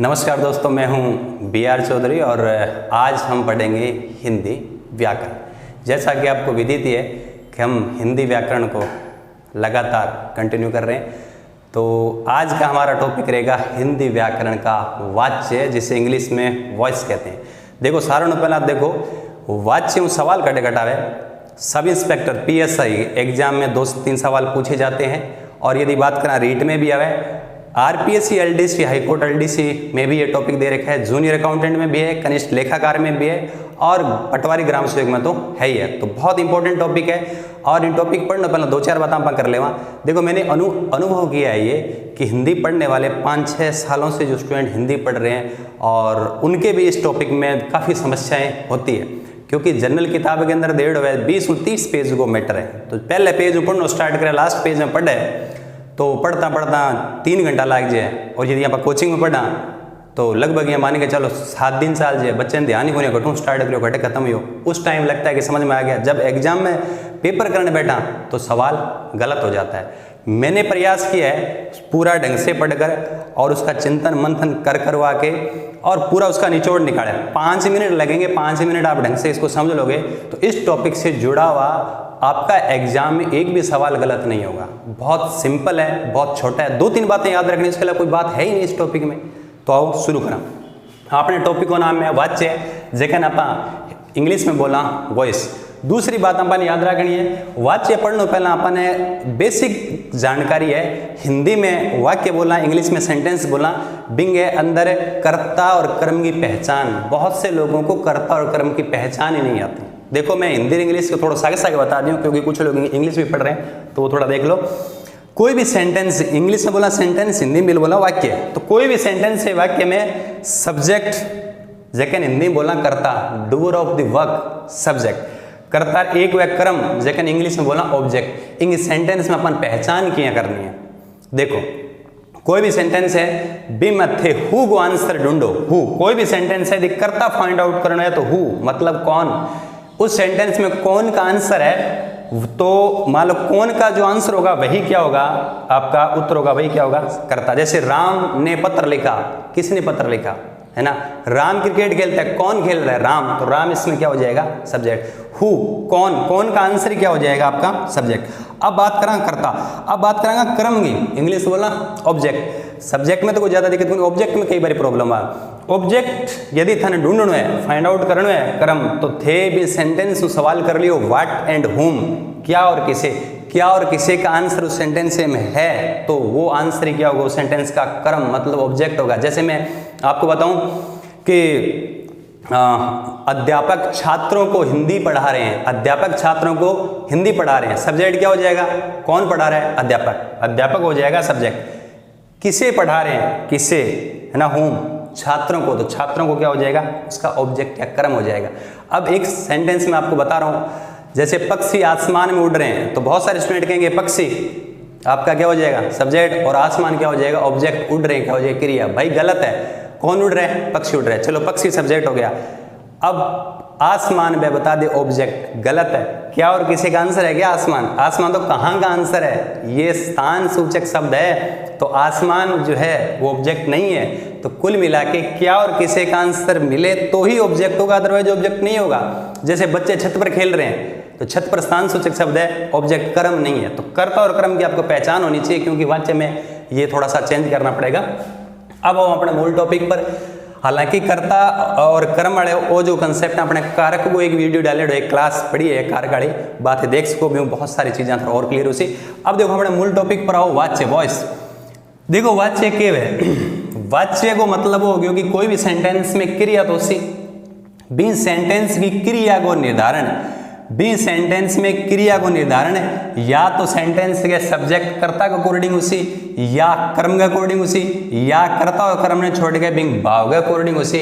नमस्कार दोस्तों, मैं हूं B.R. चौधरी और आज हम पढ़ेंगे हिंदी व्याकरण। जैसा कि आपको विदित है कि हम हिंदी व्याकरण को लगातार कंटिन्यू कर रहे हैं, तो आज का हमारा टॉपिक रहेगा हिंदी व्याकरण का वाच्य, जिसे इंग्लिश में वॉइस कहते हैं। देखो सारण पहले आप देखो, वाच्य सवाल कटे कटावे सब इंस्पेक्टर PSI एग्जाम में 2 से 3 सवाल पूछे जाते हैं, और यदि बात करें रीट में भी आवे, RPSC LDC हाईकोर्ट LDC में भी ये टॉपिक दे रखा है, जूनियर अकाउंटेंट में भी है, कनिष्ठ लेखाकार में भी है, और पटवारी ग्राम सेवक में तो है ही है। तो बहुत इंपॉर्टेंट टॉपिक है, और इन टॉपिक पढ़ने पहले 2-4 बातें आप कर लेवा। देखो मैंने अनुभव किया है ये कि हिंदी पढ़ने वाले 5-6 सालों से जो स्टूडेंट हिंदी पढ़ रहे हैं, और उनके भी इस टॉपिक में काफ़ी समस्याएँ होती है, क्योंकि जनरल किताब के अंदर 20-30 पेज को मैटर है। तो पहले पेज पढ़ना स्टार्ट करें, लास्ट पेज में पढ़े तो पढ़ता पढ़ता 3 घंटा लग जाए, और यदि आप कोचिंग में पढ़ा तो लगभग ये मान के चलो 7 दिन साल जाए, बच्चे ने ध्यान ही को घटूँ स्टार्ट करो घटे खत्म हो, उस टाइम लगता है कि समझ में आ गया। जब एग्जाम में पेपर करने बैठा तो सवाल गलत हो जाता है। मैंने प्रयास किया है पूरा ढंग से पढ़कर और उसका चिंतन मंथन करवा के और पूरा उसका निचोड़ निकाले। 5 मिनट लगेंगे, 5 मिनट आप ढंग से इसको समझ लोगे तो इस टॉपिक से जुड़ा हुआ आपका एग्जाम में एक भी सवाल गलत नहीं होगा। बहुत सिंपल है, बहुत छोटा है, 2-3 बातें याद रखनी, इसके अलावा कोई बात है ही नहीं इस टॉपिक में। तो आओ शुरू करा। आपने टॉपिक को नाम है वाच्य, जेकन आप इंग्लिश में बोला वॉइस। दूसरी बात अपन याद रखनी है, वाच्य पढ़ने पहले अपन बेसिक जानकारी है, हिंदी में वाक्य बोला, इंग्लिश में सेंटेंस बोला, बिंग है अंदर कर्ता और कर्म की पहचान। बहुत से लोगों को कर्ता और कर्म की पहचान ही नहीं आती। देखो मैं हिंदी और इंग्लिश को थोड़ा सागे बता दूं, क्योंकि कुछ लोग इंग्लिश भी पढ़ रहे हैं तो वो थोड़ा देख लो। कोई भी सेंटेंस, इंग्लिश में बोला सेंटेंस, हिंदी में बोला वाक्य, तो कोई भी सेंटेंस है वाक्य में सब्जेक्ट, जेकन हिंदी में बोला कर्ता, doer of the work subject, कर्ता एक व कर्म, जेकन इंग्लिश में बोला ऑब्जेक्ट। इन सेंटेंस में अपन पहचान किया करनी है। देखो कोई भी सेंटेंस है, बी मथे हु को आंसर ढूंढो, हु। कोई भी सेंटेंस है यदि कर्ता फाइंड आउट करना है तो हु मतलब कौन। उस सेंटेंस में कौन का आंसर है, तो मान लो कौन का जो आंसर होगा वही क्या होगा, आपका उत्तर होगा वही क्या होगा, कर्ता। जैसे राम ने पत्र लिखा, किसने पत्र लिखा, है ना। राम क्रिकेट खेलता है, कौन खेल रहा है, राम, तो राम इसमें क्या हो जाएगा, सब्जेक्ट। हु कौन का आंसर क्या हो जाएगा आपका, सब्जेक्ट। अब बात करेंगे कर्ता, अब बात करेंगे कर्म की, इंग्लिश बोला ऑब्जेक्ट। सब्जेक्ट में तो कोई ज्यादा दिक्कत नहीं, ऑब्जेक्ट में कई बार प्रॉब्लम आ। ऑब्जेक्ट यदि थाने ढूंढना है, फाइंड आउट करना है कर्म, तो थे भी सेंटेंस सवाल कर लियो व्हाट एंड हुम, क्या और किसे। क्या और किसे का आंसर उस सेंटेंस में है तो वो आंसर ही क्या होगा, उस सेंटेंस का कर्म मतलब ऑब्जेक्ट होगा। जैसे मैं आपको बताऊं कि अध्यापक छात्रों को हिंदी पढ़ा रहे हैं, अध्यापक छात्रों को हिंदी पढ़ा रहे हैं, सब्जेक्ट क्या हो जाएगा, कौन पढ़ा रहा है, अध्यापक, अध्यापक हो जाएगा सब्जेक्ट। किसे पढ़ा रहे हैं, किसे, है ना, होम, छात्रों को, तो छात्रों को क्या हो जाएगा, उसका ऑब्जेक्ट या कर्म हो जाएगा। अब एक सेंटेंस में आपको बता रहा हूं, जैसे पक्षी आसमान में उड़ रहे हैं, तो बहुत सारे स्टूडेंट कहेंगे पक्षी आपका क्या हो जाएगा, सब्जेक्ट, और आसमान क्या हो जाएगा, ऑब्जेक्ट। उड़ रहे हैं क्या हो जाएगा, क्रिया। भाई गलत है, कौन उड़ रहे हैं, पक्षी उड़ रहे हैं, चलो पक्षी सब्जेक्ट हो गया। अब आसमान में बता दे ऑब्जेक्ट, गलत है। क्या और किसी का आंसर है क्या, आसमान। आसमान तो कहाँ का आंसर है, ये स्थान सूचक शब्द है, तो आसमान जो है वो ऑब्जेक्ट नहीं है। तो कुल मिला के क्या और किसी का आंसर मिले तो ही ऑब्जेक्ट होगा, अदरवाइज ऑब्जेक्ट नहीं होगा। जैसे बच्चे छत पर खेल रहे हैं तो छत पर स्थान सूचक शब्द है, ऑब्जेक्ट कर्म नहीं है। तो कर्ता और कर्म की आपको पहचान होनी चाहिए, क्योंकि वाच्य में ये थोड़ा सा चेंज करना पड़ेगा। अब हम अपने मूल टॉपिक पर, हालांकि कर्ता और कर्म वाले वो जो कंसेप्ट अपने कारक को एक वीडियो डाले, एक क्लास पढ़ी है कारक वाली बातें देख सको भी, बहुत सारी चीजें और क्लियर हो सी। अब देखो अपने मूल टॉपिक पर आओ, वाच्य, वॉइस। देखो वाच्य क्या है, वाच्य को मतलब हो गया कि कोई भी सेंटेंस में क्रिया तो उसी, बी सेंटेंस की क्रिया को निर्धारण, बी सेंटेंस में क्रिया को निर्धारण या तो सेंटेंस के सब्जेक्ट कर्ता के अकॉर्डिंग उसी, या कर्म के अकॉर्डिंग उसी, या कर्ता और कर्म ने छोड़ के बिंग भाव के अकॉर्डिंग उसी,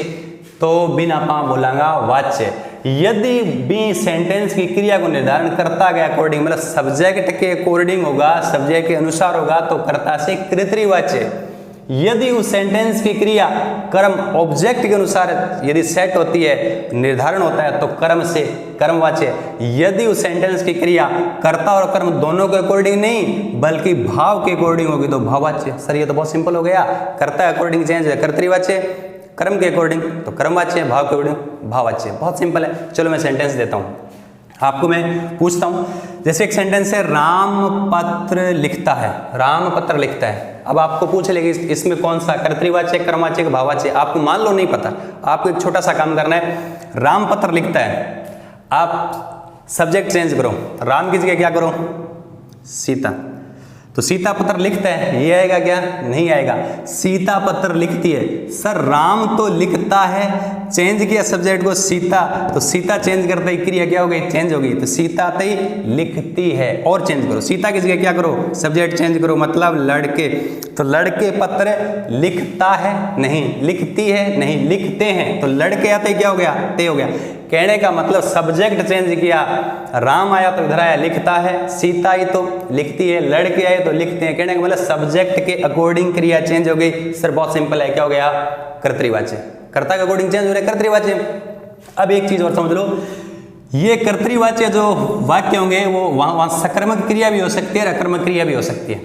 तो बिन आप बोलांगा वाच्य। यदि बी सेंटेंस की क्रिया को निर्धारण कर्ता के अकॉर्डिंग मतलब सब्जेक्ट के अकॉर्डिंग होगा, सब्जेक्ट के अनुसार होगा, तो कर्ता से कर्तृवाच्य। यदि उस सेंटेंस की क्रिया कर्म ऑब्जेक्ट के अनुसार यदि सेट होती है, निर्धारण होता है, तो कर्म से कर्मवाच्य। यदि उस सेंटेंस की क्रिया कर्ता और कर्म दोनों के अकॉर्डिंग नहीं बल्कि भाव के अकॉर्डिंग होगी तो भाववाच्य। सर ये तो बहुत सिंपल हो गया, कर्ता अकॉर्डिंग चेंज है कर्तृवाच्य, कर्म के अकॉर्डिंग तो कर्मवाच्य, भाव के अकॉर्डिंग भाववाच्य। बहुत सिंपल है। चलो मैं सेंटेंस देता हूँ आपको, मैं पूछता हूँ। जैसे एक सेंटेंस है राम पत्र लिखता है, राम पत्र लिखता है। अब आपको पूछ लेगी इसमें कौन सा कर्तृवाच्य, कर्मवाच्य, भाववाच्य। आपको मान लो नहीं पता, आपको एक छोटा सा काम करना है। राम पत्र लिखता है, आप सब्जेक्ट चेंज करो, राम की जगह क्या करो सीता। तो सीता पत्र लिखता है, ये आएगा क्या? नहीं आएगा। सीता पत्र लिखती है। सर राम तो लिखता है, चेंज किया सब्जेक्ट को सीता, तो सीता चेंज करते ही क्रिया क्या हो गई? चेंज हो गई। तो सीता आते ही लिखती है, और चेंज करो। सीता की जगह क्या करो? सब्जेक्ट चेंज करो, मतलब लड़के। तो लड़के पत्र लिखता है, नहीं लिखती है, नहीं लिखते हैं। तो लड़के आते ही क्या हो गया? ते हो गया। कहने का मतलब सब्जेक्ट चेंज किया, राम आया तो इधर आया लिखता है, सीता आई तो लिखती है, लड़के आए तो लिखते हैं। कहने का मतलब सब्जेक्ट के अकॉर्डिंग क्रिया चेंज हो गई। सर बहुत सिंपल है, क्या हो गया? कर्तृवाच्य। कर्ता के अकॉर्डिंग चेंज हो रहा है कर्तृवाच्य। अब एक चीज और समझ लो, ये कर्तृवाच्य जो वाक्य होंगे वो वहां सकर्मक क्रिया भी हो सकती है, अकर्मक क्रिया भी हो सकती है।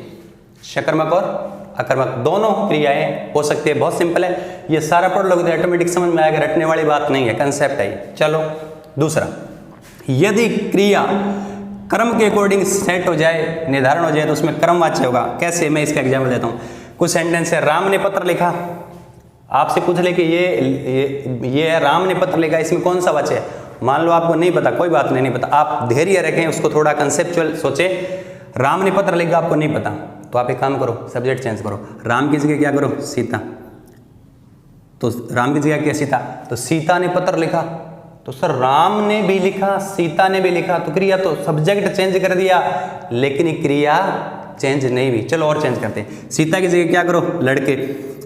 सकर्मक और अकर्मक दोनों क्रियाएं हो सकती है। बहुत सिंपल है, ये सारा पढ़ लोगे तो ऑटोमेटिक समझ में आएगा, रटने वाली बात नहीं है, कंसेप्ट है। चलो दूसरा, यदि क्रिया कर्म के अकॉर्डिंग सेट हो जाए, निर्धारण हो जाए, तो उसमें कर्मवाच्य होगा। कैसे? मैं इसका एग्जाम्पल देता हूँ। कुछ सेंटेंस है, राम ने पत्र लिखा। आपसे पूछ ले कि ये है राम ने पत्र लिखा, इसमें कौन सा वाच्य है? मान लो आपको नहीं पता, कोई बात नहीं पता, आप धैर्य रखें, उसको थोड़ा कंसेप्चुअल सोचे। राम ने पत्र लिखा, आपको नहीं पता, तो आप एक काम करो, सब्जेक्ट चेंज करो। राम की जगह क्या करो? सीता। तो राम की जगह क्या? सीता। तो सीता ने पत्र लिखा, तो सर राम ने भी लिखा, सीता ने भी लिखा, तो क्रिया तो सब्जेक्ट चेंज कर दिया, लेकिन क्रिया चेंज नहीं हुई। चलो और चेंज करते हैं। सीता की जगह क्या करो? लड़के।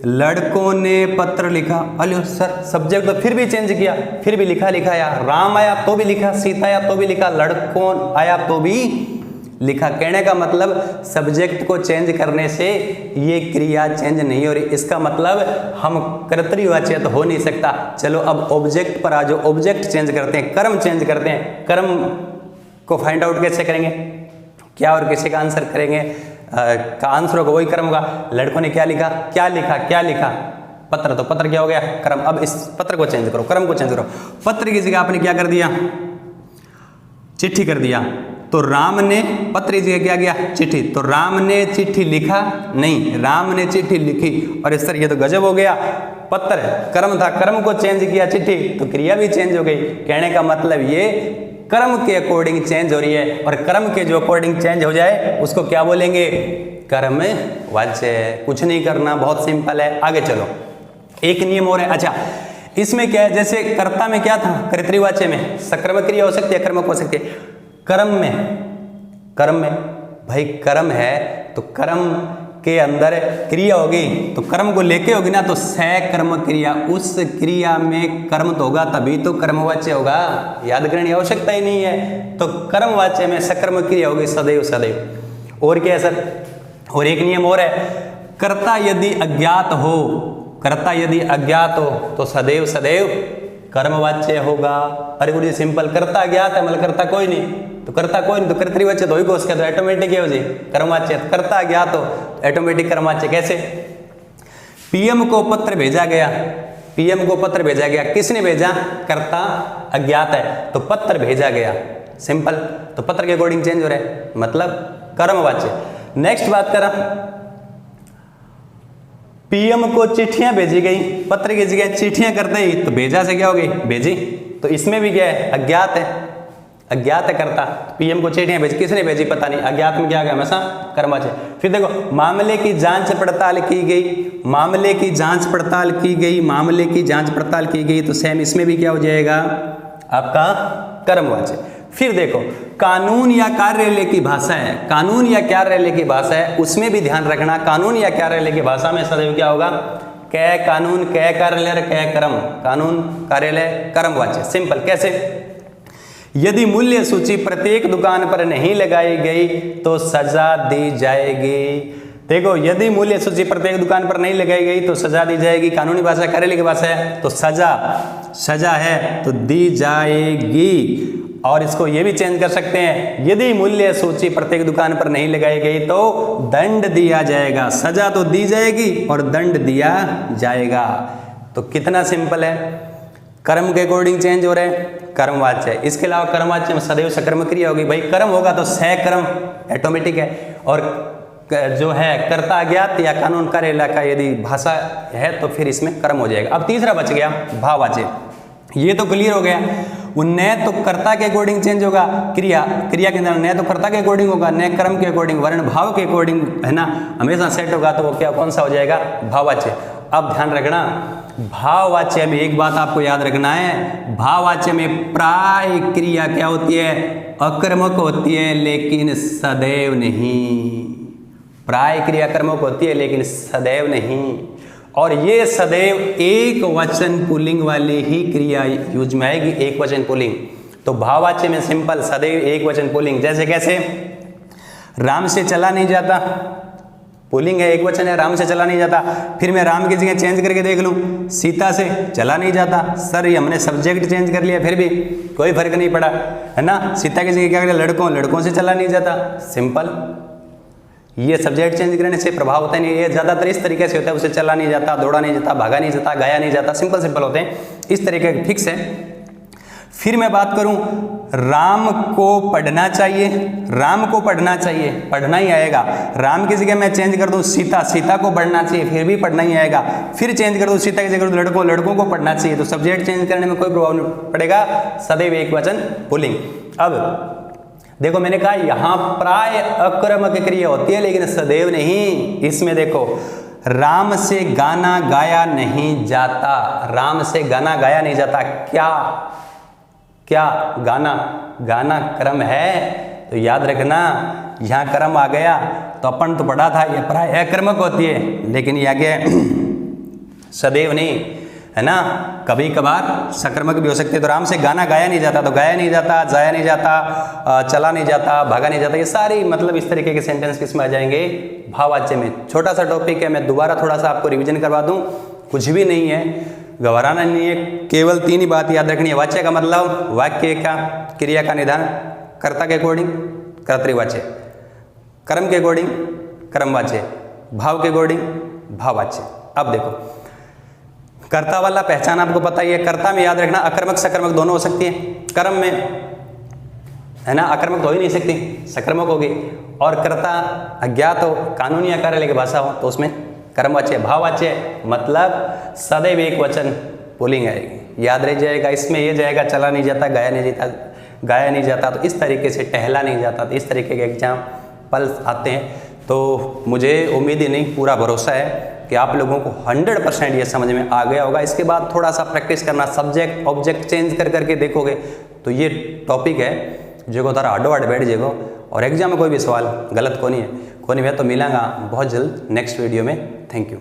लड़कों ने पत्र लिखा। अरे सर सब्जेक्ट तो फिर भी चेंज किया, फिर भी लिखा लिखा आया। राम आया तो भी लिखा, सीता आया तो भी लिखा, लड़कों आया तो भी लिखा। कहने का मतलब सब्जेक्ट को चेंज करने से ये क्रिया चेंज नहीं हो रही। इसका मतलब हम कर्तृवाच्य तो हो नहीं सकता। चलो अब ऑब्जेक्ट पर आ जाओ, ऑब्जेक्ट चेंज करते हैं, कर्म चेंज करते हैं। कर्म को फाइंड आउट कैसे करेंगे? क्या और किसी का आंसर करेंगे? का आंसर होगा वही कर्म होगा। लड़कों ने क्या लिखा? क्या लिखा? क्या लिखा? पत्र। तो पत्र क्या हो गया? कर्म। अब इस पत्र को चेंज करो, कर्म को चेंज करो। पत्र की जगह आपने क्या कर दिया? चिट्ठी कर दिया। तो राम ने पत्र की जगह क्या किया? चिट्ठी। तो राम ने चिट्ठी लिखा? नहीं, राम ने चिट्ठी लिखी। और सर ये तो गजब हो गया, पत्र कर्म था, कर्म को चेंज किया चिट्ठी, तो क्रिया भी चेंज हो गई। कहने का मतलब ये कर्म के अकॉर्डिंग चेंज हो रही है, और कर्म के जो अकॉर्डिंग चेंज हो जाए उसको क्या बोलेंगे? कर्मवाच्य। कुछ नहीं करना, बहुत सिंपल है। आगे चलो, एक नियम और है। अच्छा, इसमें क्या है? जैसे कर्ता में क्या था? कर्तृवाच्य में सकर्मक क्रिया हो सकती है, अकर्मक हो सकती है। कर्म में भाई कर्म है तो कर्म के अंदर क्रिया होगी, तो कर्म को लेके होगी ना, तो सकर्म क्रिया। उस क्रिया में कर्म तो होगा, तभी तो कर्मवाच्य होगा। याद करने की आवश्यकता ही नहीं है। तो कर्मवाच्य में सकर्म क्रिया होगी सदैव सदैव। और क्या है सर? और एक नियम और है, कर्ता यदि अज्ञात हो, कर्ता यदि अज्ञात हो तो सदैव सदैव कर्मवाच्य होगा। अरे गुरु जी सिंपल, कर्ता अज्ञात है मतलब कर्ता कोई नहीं, तो कर्ता कोई नहीं तो कर्तृवाच्य तो ही को उसके, तो ऑटोमेटिक है जी कर्मवाच्य। कर्ता अज्ञात हो ऑटोमेटिक कर्मवाच्य। कैसे? पीएम को पत्र भेजा गया, पीएम को पत्र भेजा गया, किसने भेजा? कर्ता अज्ञात है तो पत्र भेजा गया, सिंपल। तो पत्र के अकॉर्डिंग चेंज हो रहा है, मतलब कर्मवाच्य। नेक्स्ट बात करा, पीएम को चिट्ठियां भेजी गई, पत्र की जगह चिट्ठियां करते ही तो भेजा से क्या हो गई? भेजी। तो इसमें भी क्या है? अज्ञात है, अज्ञात है कर्ता। पीएम को चिट्ठियां भेजी, किसने भेजी पता नहीं, अज्ञात में क्या आ गया? हमेशा कर्मवाच्य। फिर देखो, मामले की जांच पड़ताल की गई, मामले की जांच पड़ताल की गई, मामले की जांच पड़ताल की गई, तो सेम इसमें भी क्या हो जाएगा? आपका कर्मवाच्य। फिर देखो, कानून या कार्यालय की भाषा है, कानून या कार्यालय की भाषा है, उसमें भी ध्यान रखना। कानून या कार्यालय की भाषा में सदैव क्या होगा? कै कानून, कै कार्यालय, कै कर्म। कानून कार्यालय कर्मवाच्य, सिंपल। कैसे? यदि मूल्य सूची प्रत्येक दुकान पर नहीं लगाई गई तो सजा दी जाएगी। देखो, यदि मूल्य सूची प्रत्येक दुकान पर नहीं लगाई गई तो सजा दी जाएगी। कानूनी भाषा कार्यालय की भाषा है, तो सजा, सजा है तो दी जाएगी। और इसको ये भी चेंज कर सकते हैं, यदि मूल्य सूची प्रत्येक दुकान पर नहीं लगाई गई तो दंड दिया जाएगा। सजा तो दी जाएगी और दंड दिया जाएगा। तो कितना सिंपल है, कर्म के अकॉर्डिंग चेंज हो रहे हैं, कर्मवाच्य। इसके अलावा कर्मवाच्य में सदैव सकर्मक क्रिया होगी। भाई कर्म होगा तो सकर्म ऑटोमेटिक है, और जो है कर्ता अज्ञात या कानून कार्य इलाका यदि भाषा है तो फिर इसमें कर्म हो जाएगा। अब तीसरा बच गया भाववाच्य। ये तो क्लियर हो गया, वो न तो कर्ता के अकॉर्डिंग चेंज होगा, क्रिया के अंदर न तो कर्ता के अकॉर्डिंग होगा, न कर्म के अकॉर्डिंग, वर्ण भाव के अकॉर्डिंग, है ना, हमेशा सेट होगा। तो वो क्या कौन सा हो जाएगा, भाववाच्य। अब ध्यान रखना, भाववाच्य में एक बात आपको याद रखना है, भाववाच्य में प्राय क्रिया क्या होती है, अकर्मक होती है लेकिन सदैव नहीं। प्राय क्रिया कर्मक होती है लेकिन सदैव नहीं, और ये सदैव एक वचन पुल्लिंग वाली ही क्रिया यूज में आएगी, एक वचन पुल्लिंग। तो भाववाच्य में सिंपल सदैव एक वचन पुल्लिंग। जैसे कैसे, राम से चला नहीं जाता, पुल्लिंग है, एक वचन है, राम से चला नहीं जाता। फिर मैं राम की जगह चेंज करके देख लूं, सीता से चला नहीं जाता। सर ये हमने सब्जेक्ट चेंज कर लिया फिर भी कोई फर्क नहीं पड़ा, है ना। सीता की जगह क्या करें, लड़कों से चला नहीं जाता, सिंपल। ये सब्जेक्ट चेंज करने से प्रभाव होता नहीं, ये ज़्यादातर इस तरीके से होता है, उसे चला नहीं जाता, दौड़ा नहीं जाता, भागा नहीं जाता, गाया नहीं जाता, सिंपल होते हैं, इस तरीके के फिक्स है। फिर मैं बात करूं, राम को पढ़ना चाहिए, राम को पढ़ना चाहिए, पढ़ना ही आएगा। राम की जगह मैं चेंज कर दूं सीता को पढ़ना चाहिए, फिर भी पढ़ना ही आएगा। फिर चेंज कर दूं सीता की जगह लड़कों को पढ़ना चाहिए, तो सब्जेक्ट चेंज करने में कोई प्रभाव नहीं पड़ेगा, सदैव एक वचन पुल्लिंग। अब देखो मैंने कहा यहां प्राय अकर्मक क्रिया होती है लेकिन सदैव नहीं। इसमें देखो, राम से गाना गाया नहीं जाता, राम से गाना गाया नहीं जाता, क्या गाना कर्म है, तो याद रखना यहां कर्म आ गया। तो अपन तो पढ़ा था ये प्राय अकर्मक होती है, लेकिन ये आगे सदैव नहीं, है ना, कभी कभार सकर्मक भी हो सकते हैं। तो राम से गाना गाया नहीं जाता, तो गाया नहीं जाता, जाया नहीं जाता, चला नहीं जाता, भागा नहीं जाता, ये सारी मतलब इस तरीके के सेंटेंस किसमें आ जाएंगे, भाववाच्य में। छोटा सा टॉपिक है, मैं दोबारा थोड़ा सा आपको रिवीजन करवा दूं, कुछ भी नहीं है, घबराना नहीं है, केवल 3 ही बात याद रखनी है। वाच्य का मतलब वाक्य का क्रिया का निधान, कर्ता के अकॉर्डिंग कर्तृवाच्य, कर्म के अकॉर्डिंग कर्मवाच्य, भाव के अकॉर्डिंग भाववाच्य। अब देखो कर्ता वाला पहचान आपको पता ही है, कर्ता में याद रखना अकर्मक सकर्मक दोनों हो सकती है, कर्म में, है ना, अकर्मक हो ही नहीं सकती, सकर्मक होगी। और कर्ता अज्ञात हो, कानूनी या कार्यालय की भाषा हो, तो उसमें कर्मवाच्य। भाववाच्य मतलब सदैव एक वचन पुल्लिंग आएगी, याद रह जाएगा। इसमें ये जाएगा चला नहीं जाता, गाया नहीं जाता, तो इस तरीके से टहला नहीं जाता, तो इस तरीके के एग्जाम्पल आते हैं। तो मुझे उम्मीद ही नहीं, पूरा भरोसा है कि आप लोगों को 100% ये समझ में आ गया होगा। इसके बाद थोड़ा सा प्रैक्टिस करना, सब्जेक्ट ऑब्जेक्ट चेंज करके देखोगे तो ये टॉपिक है जो तारा हाडो हाड बैठ जाएगा, और एग्जाम में कोई भी सवाल गलत को नहीं है। तो मिलांगा बहुत जल्द नेक्स्ट वीडियो में। Thank you.